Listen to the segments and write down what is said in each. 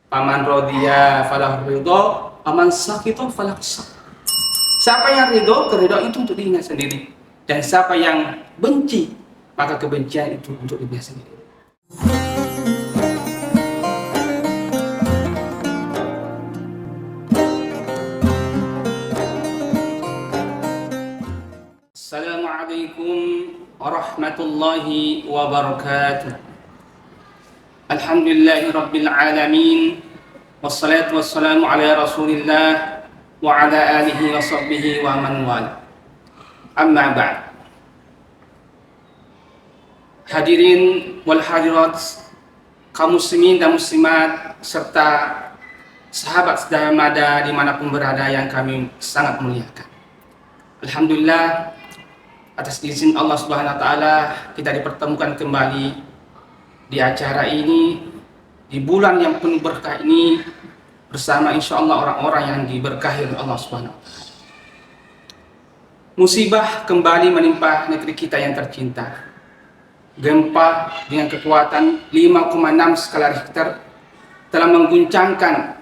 Faman radiya falahu ridho, faman sakita falahu sakh. Siapa yang ridho, keridhaan itu untuk dirinya sendiri. Dan siapa yang benci, maka kebencian itu untuk dirinya sendiri. Assalamualaikum warahmatullahi wabarakatuh. Alhamdulillahi rabbil alamin. Wassalatu wassalamu ala rasulillah wa ala alihi wa sahbihi wa man wala. Amma ba'd. Hadirin wal hadirat, kaum muslimin dan muslimat serta sahabat sedaya mada dimanapun berada yang kami sangat muliakan. Alhamdulillah, atas izin Allah Subhanahu wa taala kita dipertemukan kembali di acara ini, di bulan yang penuh berkah ini, bersama insya Allah orang-orang yang diberkahi oleh Allah Subhanahu wa taala. Musibah kembali menimpa negeri kita yang tercinta. Gempa dengan kekuatan 5,6 skala Richter telah mengguncangkan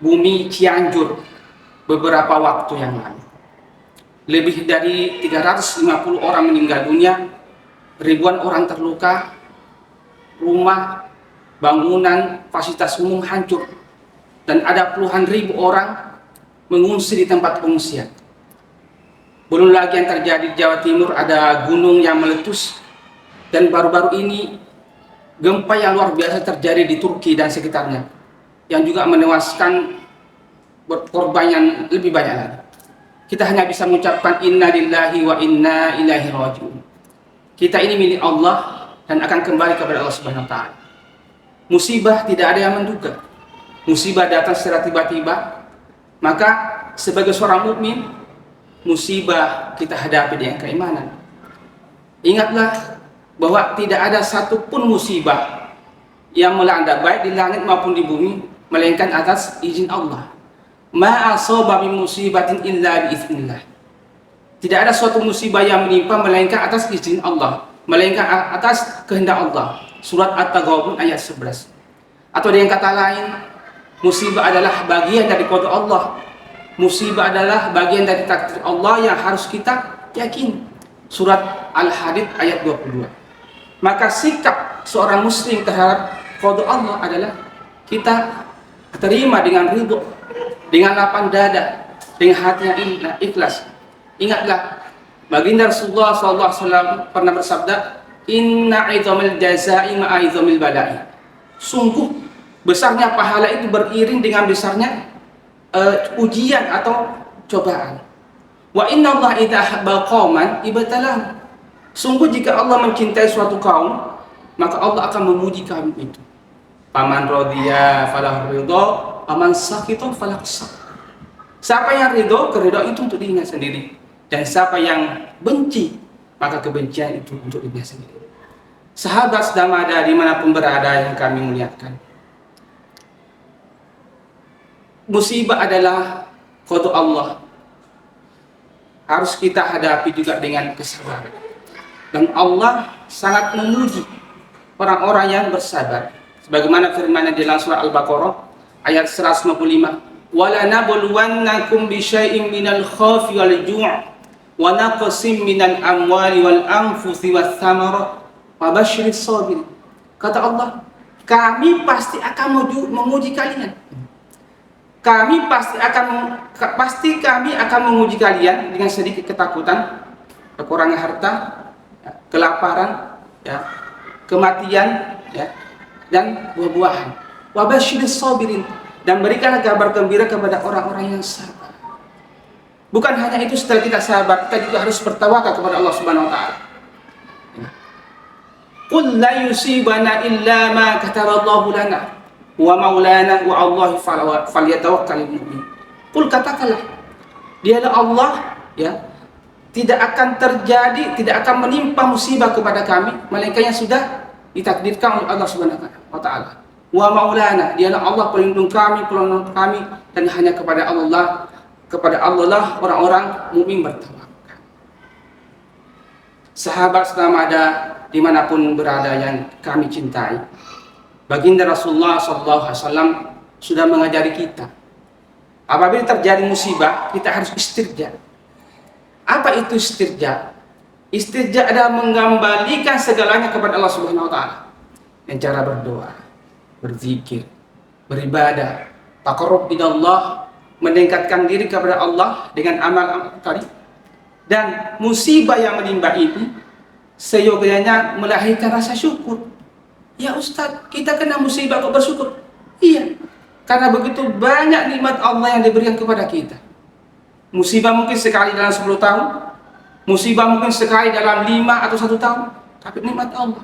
bumi Cianjur beberapa waktu yang lalu. Lebih dari 350 orang meninggal dunia, ribuan orang terluka, rumah, bangunan, fasilitas umum hancur, dan ada puluhan ribu orang mengungsi di tempat pengungsian. Belum lagi yang terjadi di Jawa Timur, ada gunung yang meletus, dan baru-baru ini gempa yang luar biasa terjadi di Turki dan sekitarnya, yang juga menewaskan korban yang lebih banyak lagi. Kita hanya bisa mengucapkan inna lillahi wa inna ilaihi raji'un. Kita ini milik Allah dan akan kembali kepada Allah Subhanahu wa taala. Musibah tidak ada yang menduga. Musibah datang secara tiba-tiba. Maka sebagai seorang mukmin, musibah kita hadapi dengan keimanan. Ingatlah bahwa tidak ada satupun musibah yang melanda baik di langit maupun di bumi melainkan atas izin Allah. Ma asaba min musibatin illa bi idznillah. Tidak ada suatu musibah yang menimpa melainkan atas izin Allah, melainkan atas kehendak Allah. Surat At-Taghabun ayat 11. Atau dengan kata lain, musibah adalah bagian dari qada Allah. Musibah adalah bagian dari takdir Allah yang harus kita yakini. Surat Al-Hadid ayat 22. Maka sikap seorang muslim terhadap qada Allah adalah kita terima dengan ridho, dengan lapang dada, dengan hati yang ikhlas. Ingatlah, baginda Rasulullah SAW pernah bersabda, inna izamil jazai ma'a izamil bala'i. Sungguh besarnya pahala itu beriring dengan besarnya ujian atau cobaan. Wa inna Allah idza ahabba qauman ibtalah. Sungguh jika Allah mencintai suatu kaum, maka Allah akan memuji kaum itu. Faman radiya falahu ridho, faman sakita falahu sakh. Siapa yang ridho, keridhaan itu untuk dirinya sendiri. Dan siapa yang benci, maka kebencian itu untuk dirinya sendiri. Sahabat sedamada dimanapun berada yang kami muliakan, musibah adalah qada Allah. Harus kita hadapi juga dengan kesabaran. Dan Allah sangat memuji orang-orang yang bersabar. Sebagaimana firman-Nya di dalam surah Al-Baqarah ayat 155, "Wala nabluwannakum bisyai'in minal khaufi wal ju' wa naqsim minal amwali wal anfusi wath thamarat wa basyiris sabirin." Kata Allah, kami pasti akan menguji kalian. Kami akan menguji kalian dengan sedikit ketakutan, kekurangan harta, kelaparan, kematian, dan buah-buahan. Wa basyiris sabirin, dan berikanlah kabar gembira kepada orang-orang yang sabar. Bukan hanya itu, setelah kita sabar, kita juga harus bertawakal kepada Allah Subhanahu wa taala. Qul la yusibana illa ma kataballahu lana wa maulana wa Allah falyatawakkalul mu'min. Qul, katakanlah, dialah Allah, tidak akan terjadi, tidak akan menimpa musibah kepada kami melainkan yang sudah ditakdirkan oleh Allah Subhanahu wa taala. Wa maulana, dialah Allah pelindung kami, penolong kami, dan hanya kepada Allah lah orang-orang mukmin bertawakal. Sahabat selama ada dimanapun berada yang kami cintai, Baginda Rasulullah SAW sudah mengajari kita, apabila terjadi musibah, kita harus istirja. Apa itu istirja? Istirja adalah mengembalikan segalanya kepada Allah Subhanahu wa taala. Dengan cara berdoa, berzikir, beribadah, taqarrub ila Allah, mendekatkan diri kepada Allah dengan amal tadi. Dan musibah yang menimpa ini seyogyanya melahirkan rasa syukur. Ya Ustaz, kita kena musibah kok bersyukur? Iya, karena begitu banyak nikmat Allah yang diberikan kepada kita. Musibah mungkin sekali dalam 10 tahun, musibah mungkin sekali dalam 5 atau 1 tahun, tapi nikmat Allah.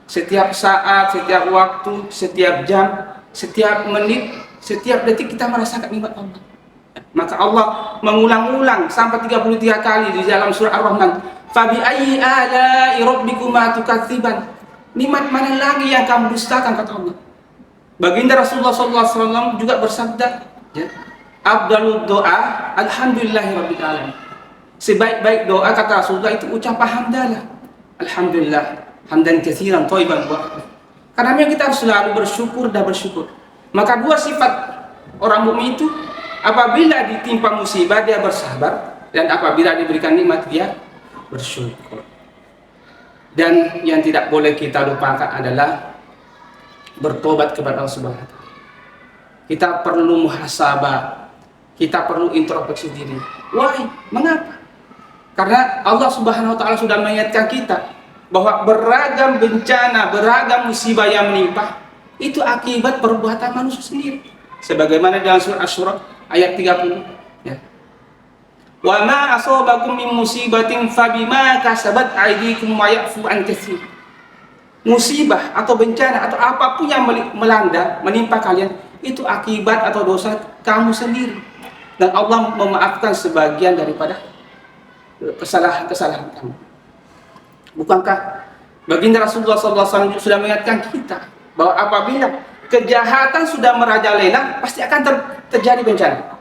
Setiap saat, setiap waktu, setiap jam, setiap menit, setiap detik kita merasakan nikmat Allah. Maka Allah mengulang-ulang sampai 33 kali di dalam surah Ar-Rahman. Fabi ayyi ala'i rabbikuma tukadziban. Nikmat mana lagi yang kamu dustakan, kata Allah. Baginda Rasulullah SAW juga bersabda, ya, afdalud doa alhamdulillahirabbil alamin. Sebaik-baik doa, kata Rasulullah, itu ucapan hamdalah. Alhamdulillah, hamdan katsiran thayyiban mubarakan. Karena memang kita harus selalu bersyukur dan bersyukur. Maka dua sifat orang mukmin itu, apabila ditimpa musibah dia bersabar, dan apabila diberikan nikmat dia bersyukur. Dan yang tidak boleh kita lupakan adalah bertobat kepada Allah Subhanahu wa taala. Kita perlu muhasabah, kita perlu introspeksi diri. Why? Mengapa? Karena Allah Subhanahu wa taala sudah mengingatkan kita bahwa beragam bencana, beragam musibah yang menimpa itu akibat perbuatan manusia sendiri. Sebagaimana dalam surah Asy-Syura ayat 30, ya. Wa ma asabakum min musibatin fabima kasabat aydikum wa ya'fu an katsir. Musibah atau bencana atau apapun yang melanda, menimpa kalian, itu akibat atau dosa kamu sendiri. Dan Allah memaafkan sebagian daripada kesalahan kamu. Bukankah baginda Rasulullah SAW sudah mengingatkan kita bahwa apabila kejahatan sudah merajalela, pasti akan terjadi bencana.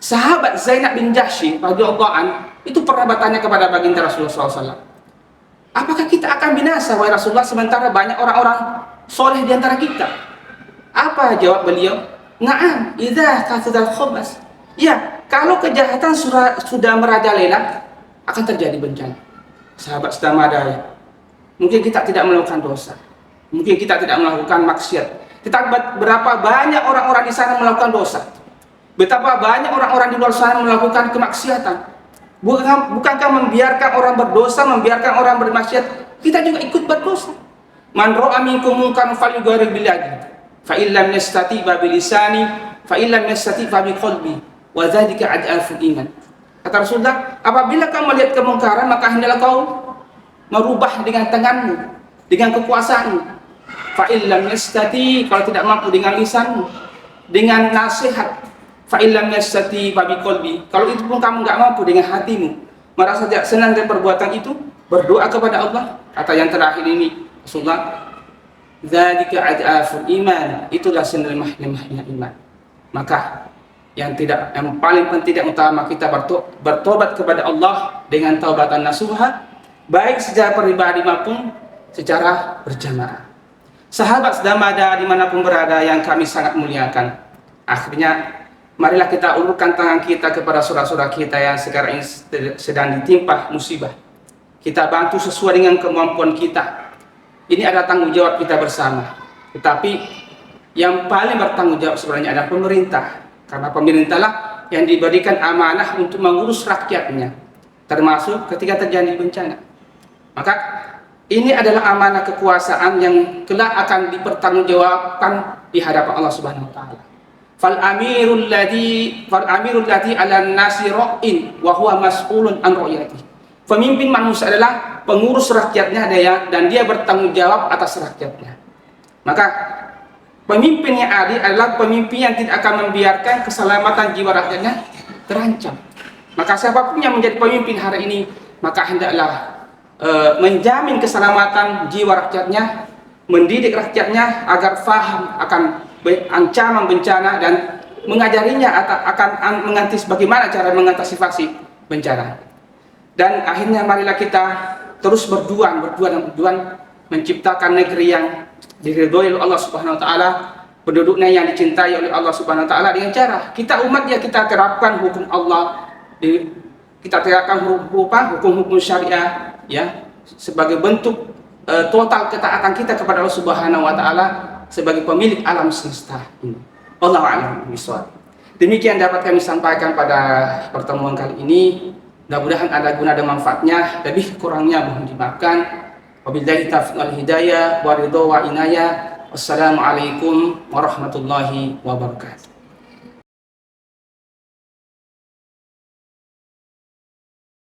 Sahabat Zainab bin Jahsy radhiyallahu an itu pernah bertanya kepada baginda Rasulullah SAW, apakah kita akan binasa wahai Rasulullah sementara banyak orang-orang soleh di antara kita? Apa jawab beliau? Na'am, idza kathal khabas. Ya, kalau kejahatan sudah merajalela akan terjadi bencana. Sahabat setamada, mungkin kita tidak melakukan dosa, mungkin kita tidak melakukan maksiat, tetapi berapa banyak orang-orang di sana melakukan dosa. Betapa banyak orang-orang di luar sana melakukan kemaksiatan. Bukankah membiarkan orang berdosa, membiarkan orang bermaksiat, kita juga ikut berdosa. Man ra'a minkum munkaran falyughayyirhu biyadihi, fa illam yastati' fa bilisani, fa illam yastati' fa biqalbi, wa dzalika ad'aful iman. Kata Rasulullah, apabila kamu melihat kemungkaran, maka hendaklah kau merubah dengan tanganmu, dengan kekuasaanmu. Fa illam yastati', kalau tidak mampu dengan lisanmu, dengan nasihat. Fa illam yastati fa biqalbi, kalau itu pun kamu enggak mampu dengan hatimu, merasa tidak senang dengan perbuatan itu, berdoa kepada Allah. Kata yang terakhir ini Rasulullah, dzalika ad'aful iman, itulah selemah-lemahnya iman. Maka yang paling penting dan utama, kita bertobat kepada Allah dengan taubatan nasuha, baik secara pribadi maupun secara berjamaah. Sahabat sedamada dimanapun berada yang kami sangat muliakan, akhirnya marilah kita ulurkan tangan kita kepada saudara-saudara kita yang sekarang ini sedang ditimpa musibah. Kita bantu sesuai dengan kemampuan kita. Ini adalah tanggung jawab kita bersama. Tetapi yang paling bertanggung jawab sebenarnya adalah pemerintah. Karena pemerintahlah yang diberikan amanah untuk mengurus rakyatnya, termasuk ketika terjadi bencana. Maka ini adalah amanah kekuasaan yang kelak akan dipertanggungjawabkan di hadapan Allah Subhanahu wa taala. Fal amirul ladzi ala nasi ra'in wa huwa mas'ulun an ra'yati. Pemimpin manusia adalah pengurus rakyatnya dan dia bertanggung jawab atas rakyatnya. Maka pemimpin yang adil adalah pemimpin yang tidak akan membiarkan keselamatan jiwa rakyatnya terancam. Maka siapapun yang menjadi pemimpin hari ini, maka hendaklah menjamin keselamatan jiwa rakyatnya, mendidik rakyatnya agar faham akan ancaman bencana dan mengajarinya akan bagaimana cara mengantisipasi bencana. Dan akhirnya marilah kita terus berjuang menciptakan negeri yang diridhoi oleh Allah Subhanahu wa taala, penduduknya yang dicintai oleh Allah Subhanahu wa taala dengan cara kita umatnya kita terapkan hukum Allah, kita terapkan hukum-hukum syariah ya sebagai bentuk total ketaatan kita kepada Allah Subhanahu wa taala sebagai pemilik alam semesta ini. Wallahu a'lam bishawab. Demikian dapat kami sampaikan pada pertemuan kali ini. Mudah-mudahan ada guna dan manfaatnya. Lebih kurangnya mohon dimaafkan. Wabillahi taufiq wal hidayah wa ridha wa inayah. Wassalamualaikum warahmatullahi wabarakatuh.